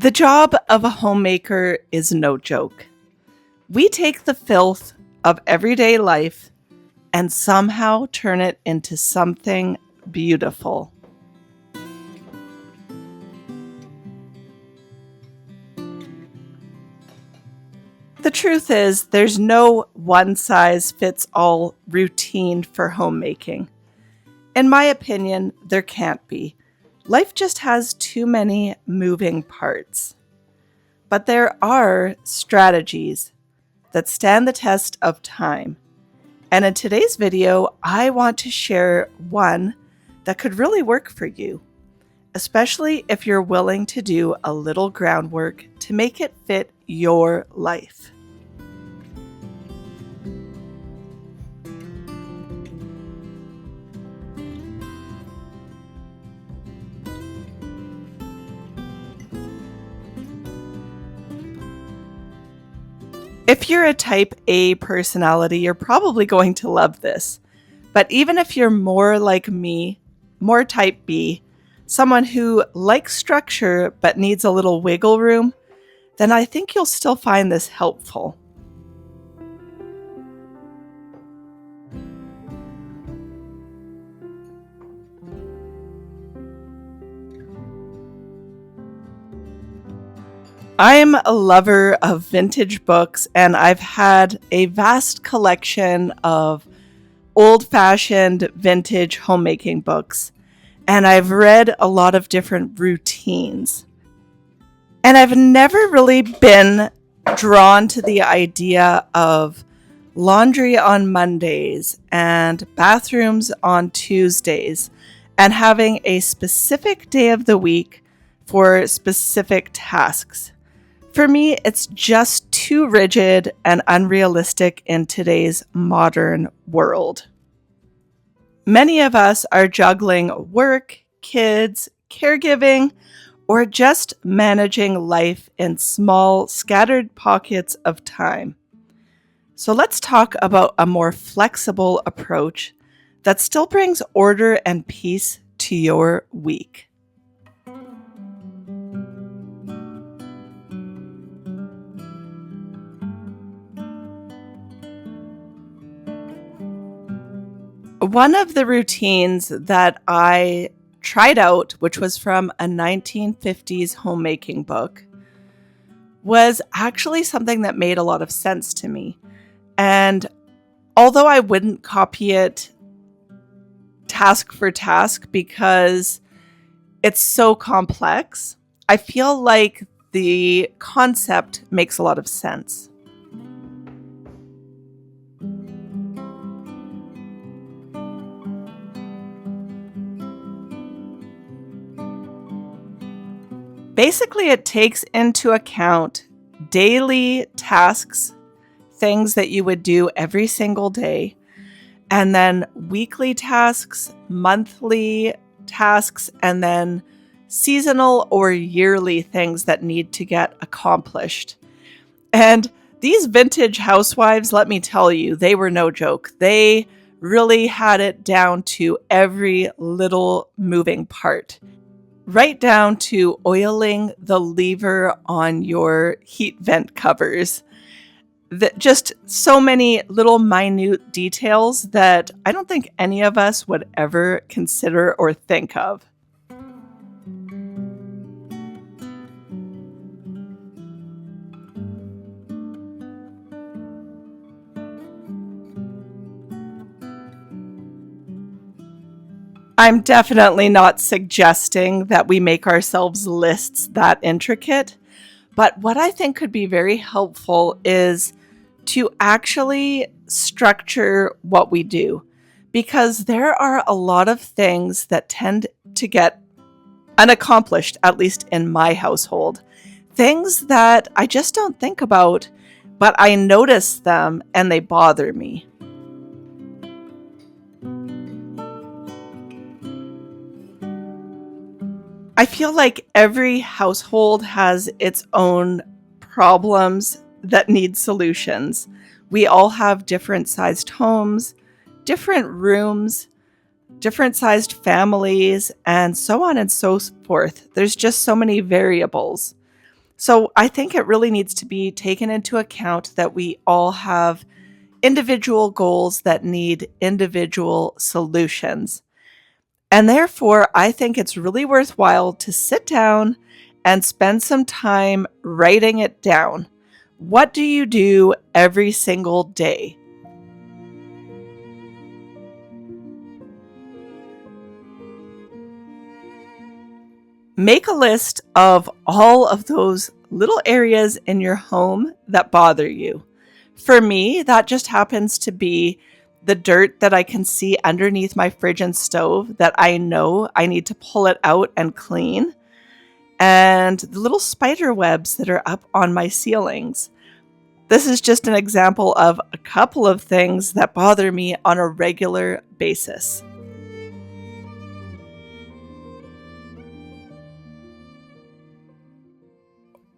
The job of a homemaker is no joke. We take the filth of everyday life and somehow turn it into something beautiful. The truth is, there's no one-size-fits-all routine for homemaking. In my opinion, there can't be. Life just has too many moving parts. But there are strategies that stand the test of time. And in today's video, I want to share one that could really work for you, especially if you're willing to do a little groundwork to make it fit your life. If you're a type A personality, you're probably going to love this. But even if you're more like me, more type B, someone who likes structure but needs a little wiggle room, then I think you'll still find this helpful. I'm a lover of vintage books, and I've had a vast collection of old-fashioned vintage homemaking books, and I've read a lot of different routines. And I've never really been drawn to the idea of laundry on Mondays and bathrooms on Tuesdays and having a specific day of the week for specific tasks. For me, it's just too rigid and unrealistic in today's modern world. Many of us are juggling work, kids, caregiving, or just managing life in small, scattered pockets of time. So let's talk about a more flexible approach that still brings order and peace to your week. One of the routines that I tried out, which was from a 1950s homemaking book, was actually something that made a lot of sense to me. And although I wouldn't copy it task for task because it's so complex, I feel like the concept makes a lot of sense. Basically, it takes into account daily tasks, things that you would do every single day, and then weekly tasks, monthly tasks, and then seasonal or yearly things that need to get accomplished. And these vintage housewives, let me tell you, they were no joke. They really had it down to every little moving part. Right down to oiling the lever on your heat vent covers. Just so many little minute details that I don't think any of us would ever consider or think of. I'm definitely not suggesting that we make ourselves lists that intricate, but what I think could be very helpful is to actually structure what we do, because there are a lot of things that tend to get unaccomplished, at least in my household. Things that I just don't think about, but I notice them and they bother me. I feel like every household has its own problems that need solutions. We all have different sized homes, different rooms, different sized families, and so on and so forth. There's just so many variables. So I think it really needs to be taken into account that we all have individual goals that need individual solutions. And therefore, I think it's really worthwhile to sit down and spend some time writing it down. What do you do every single day? Make a list of all of those little areas in your home that bother you. For me, that just happens to be the dirt that I can see underneath my fridge and stove that I know I need to pull it out and clean, and the little spider webs that are up on my ceilings. This is just an example of a couple of things that bother me on a regular basis.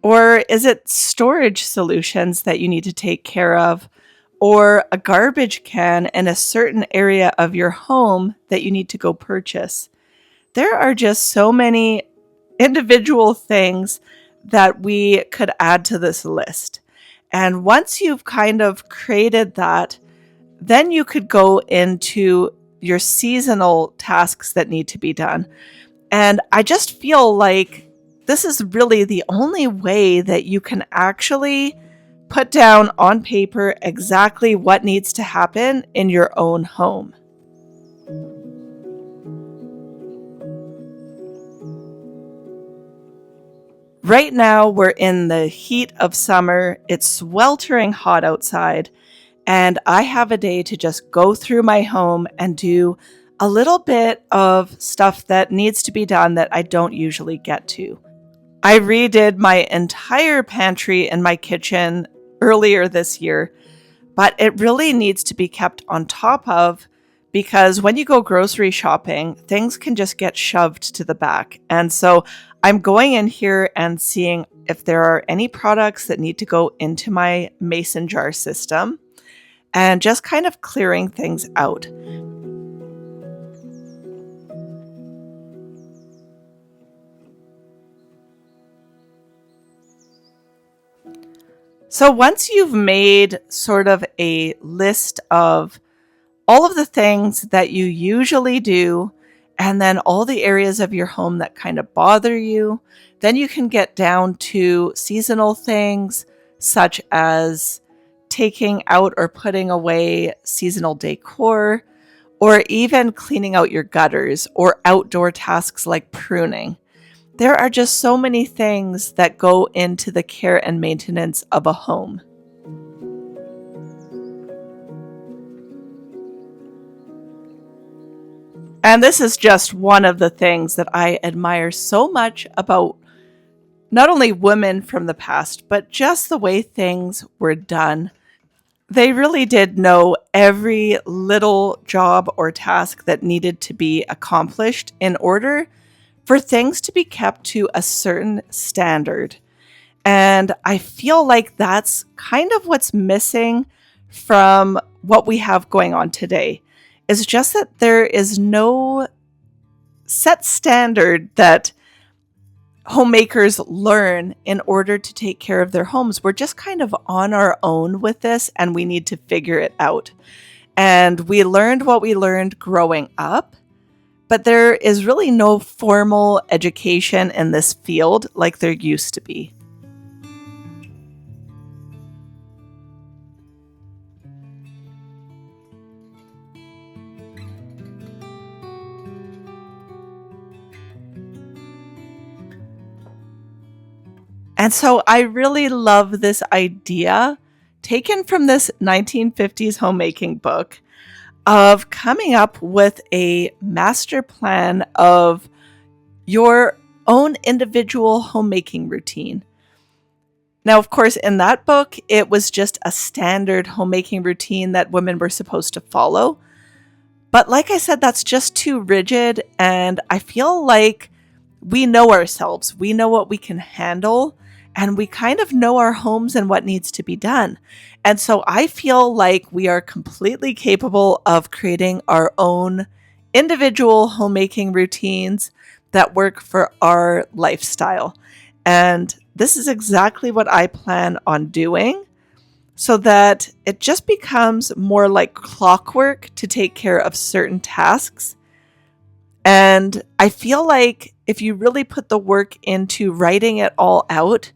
Or is it storage solutions that you need to take care of? Or a garbage can in a certain area of your home that you need to go purchase? There are just so many individual things that we could add to this list. And once you've kind of created that, then you could go into your seasonal tasks that need to be done. And I just feel like this is really the only way that you can actually put down on paper exactly what needs to happen in your own home. Right now, we're in the heat of summer. It's sweltering hot outside, and I have a day to just go through my home and do a little bit of stuff that needs to be done that I don't usually get to. I redid my entire pantry in my kitchen earlier this year, but it really needs to be kept on top of because when you go grocery shopping, things can just get shoved to the back. And so I'm going in here and seeing if there are any products that need to go into my mason jar system and just kind of clearing things out. So once you've made sort of a list of all of the things that you usually do, and then all the areas of your home that kind of bother you, then you can get down to seasonal things such as taking out or putting away seasonal decor, or even cleaning out your gutters or outdoor tasks like pruning. There are just so many things that go into the care and maintenance of a home. And this is just one of the things that I admire so much about not only women from the past, but just the way things were done. They really did know every little job or task that needed to be accomplished in order for things to be kept to a certain standard. And I feel like that's kind of what's missing from what we have going on today. Is just that there is no set standard that homemakers learn in order to take care of their homes. We're just kind of on our own with this and we need to figure it out. And we learned what we learned growing up, but there is really no formal education in this field like there used to be. And so I really love this idea taken from this 1950s homemaking book of coming up with a master plan of your own individual homemaking routine. Now, of course, in that book, it was just a standard homemaking routine that women were supposed to follow. But like I said, that's just too rigid. And I feel like we know ourselves, we know what we can handle, and we kind of know our homes and what needs to be done. And so I feel like we are completely capable of creating our own individual homemaking routines that work for our lifestyle. And this is exactly what I plan on doing, so that it just becomes more like clockwork to take care of certain tasks. And I feel like if you really put the work into writing it all out,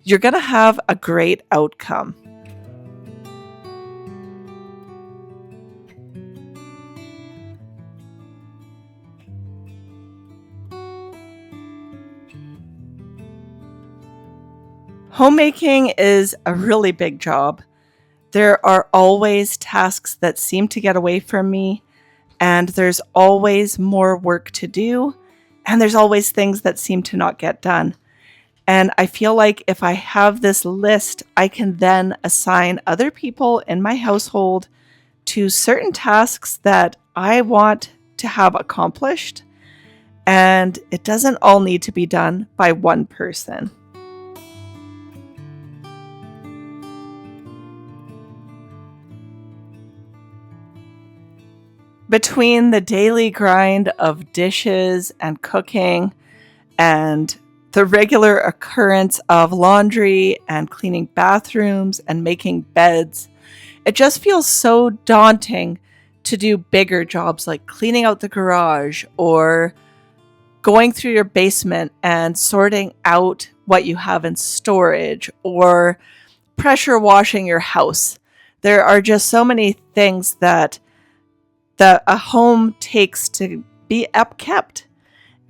you're going to have a great outcome. Homemaking is a really big job. There are always tasks that seem to get away from me, and there's always more work to do, and there's always things that seem to not get done. And I feel like if I have this list, I can then assign other people in my household to certain tasks that I want to have accomplished. And it doesn't all need to be done by one person. Between the daily grind of dishes and cooking and the regular occurrence of laundry and cleaning bathrooms and making beds, it just feels so daunting to do bigger jobs like cleaning out the garage or going through your basement and sorting out what you have in storage or pressure washing your house. There are just so many things that a home takes to be upkept.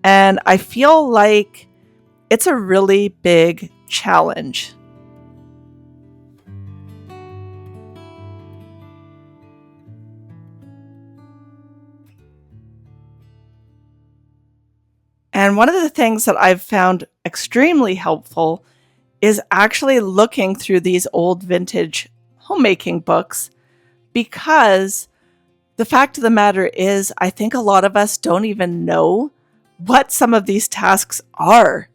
And I feel like it's a really big challenge. And one of the things that I've found extremely helpful is actually looking through these old vintage homemaking books, because the fact of the matter is, I think a lot of us don't even know what some of these tasks are.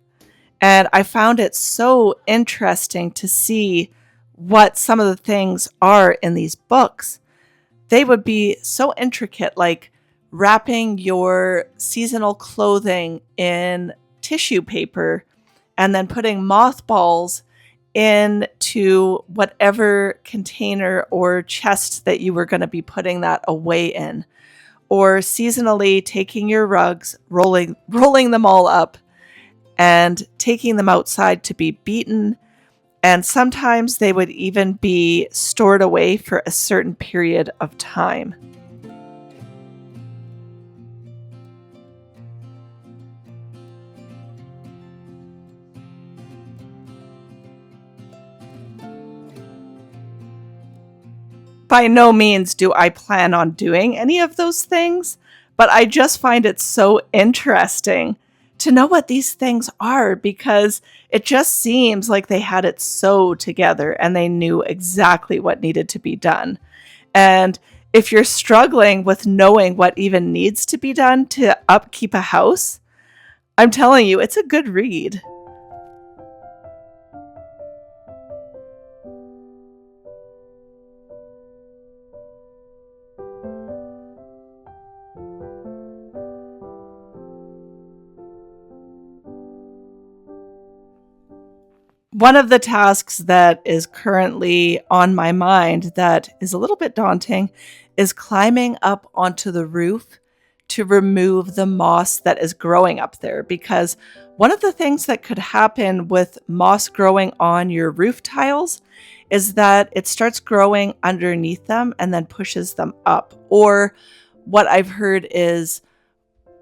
And I found it so interesting to see what some of the things are in these books. They would be so intricate, like wrapping your seasonal clothing in tissue paper and then putting mothballs into whatever container or chest that you were going to be putting that away in. Or seasonally taking your rugs, rolling them all up and taking them outside to be beaten. And sometimes they would even be stored away for a certain period of time. By no means do I plan on doing any of those things, but I just find it so interesting to know what these things are, because it just seems like they had it so together and they knew exactly what needed to be done. And if you're struggling with knowing what even needs to be done to upkeep a house, I'm telling you, it's a good read. One of the tasks that is currently on my mind that is a little bit daunting is climbing up onto the roof to remove the moss that is growing up there. Because one of the things that could happen with moss growing on your roof tiles is that it starts growing underneath them and then pushes them up. Or what I've heard is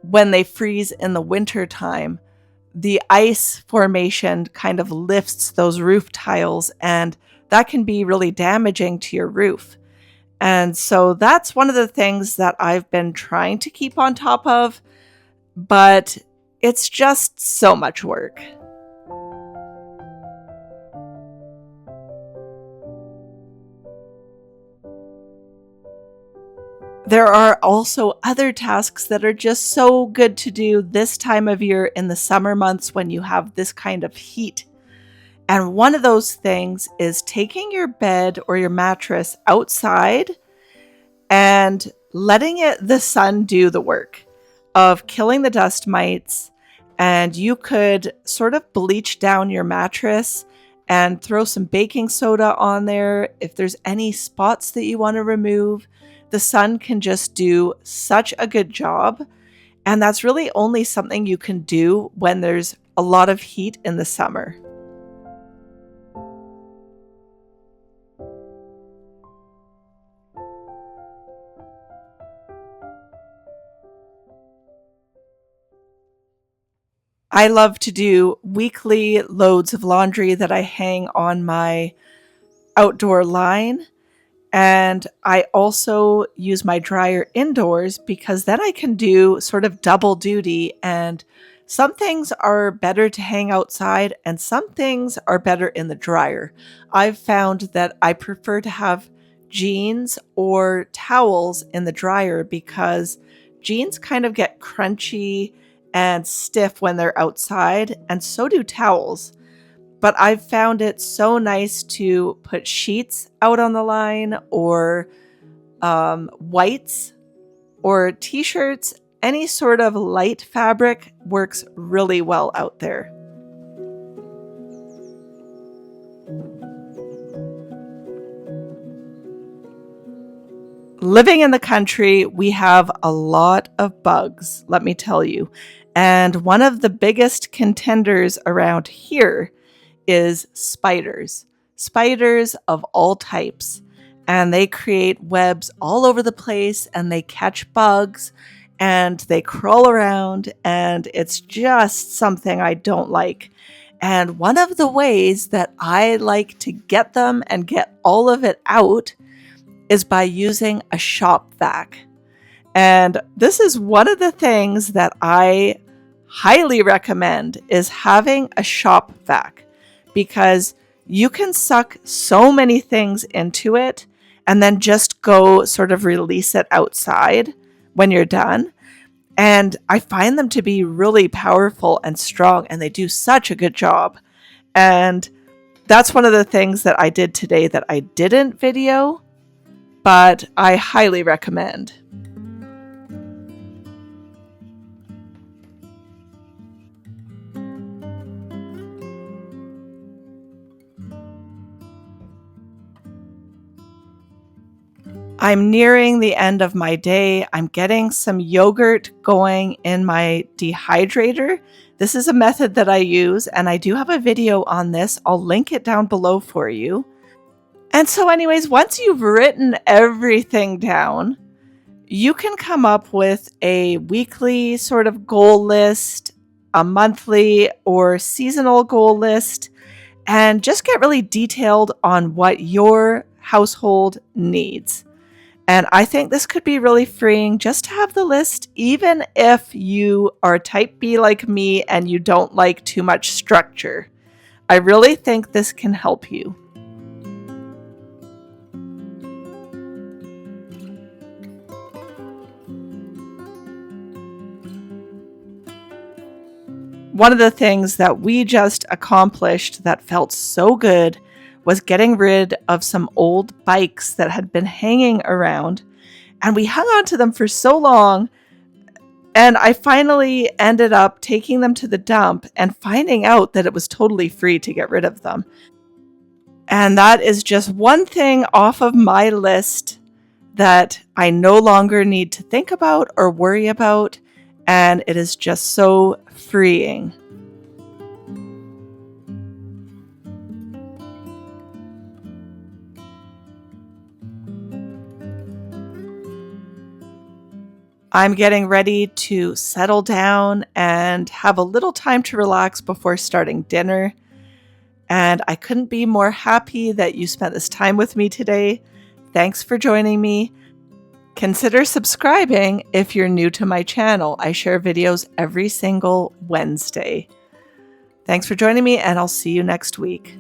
when they freeze in the winter time, the ice formation kind of lifts those roof tiles, and that can be really damaging to your roof. And so that's one of the things that I've been trying to keep on top of, but it's just so much work. There are also other tasks that are just so good to do this time of year in the summer months when you have this kind of heat. And one of those things is taking your bed or your mattress outside and letting the sun do the work of killing the dust mites And you could sort of bleach down your mattress and throw some baking soda on there. If there's any spots that you want to remove, the sun can just do such a good job. And that's really only something you can do when there's a lot of heat in the summer. I love to do weekly loads of laundry that I hang on my outdoor line. And I also use my dryer indoors because then I can do sort of double duty. And some things are better to hang outside, and some things are better in the dryer. I've found that I prefer to have jeans or towels in the dryer because jeans kind of get crunchy and stiff when they're outside, and so do towels. But I've found it so nice to put sheets out on the line, or whites or t-shirts. Any sort of light fabric works really well out there. Living in the country, we have a lot of bugs, let me tell you. And one of the biggest contenders around here is spiders. Spiders of all types. And they create webs all over the place, and they catch bugs and they crawl around, and it's just something I don't like. And one of the ways that I like to get them and get all of it out is by using a shop vac. And this is one of the things that I highly recommend, is having a shop vac, because you can suck so many things into it and then just go sort of release it outside when you're done. And I find them to be really powerful and strong, and they do such a good job. And that's one of the things that I did today that I didn't video, but I highly recommend. I'm nearing the end of my day. I'm getting some yogurt going in my dehydrator. This is a method that I use, and I do have a video on this. I'll link it down below for you. And so anyways, once you've written everything down, you can come up with a weekly sort of goal list, a monthly or seasonal goal list, and just get really detailed on what your household needs. And I think this could be really freeing just to have the list, even if you are type B like me and you don't like too much structure. I really think this can help you. One of the things that we just accomplished that felt so good was getting rid of some old bikes that had been hanging around. And we hung on to them for so long. And I finally ended up taking them to the dump and finding out that it was totally free to get rid of them. And that is just one thing off of my list that I no longer need to think about or worry about. And it is just so freeing. I'm getting ready to settle down and have a little time to relax before starting dinner. And I couldn't be more happy that you spent this time with me today. Thanks for joining me. Consider subscribing if you're new to my channel. I share videos every single Wednesday. Thanks for joining me, and I'll see you next week.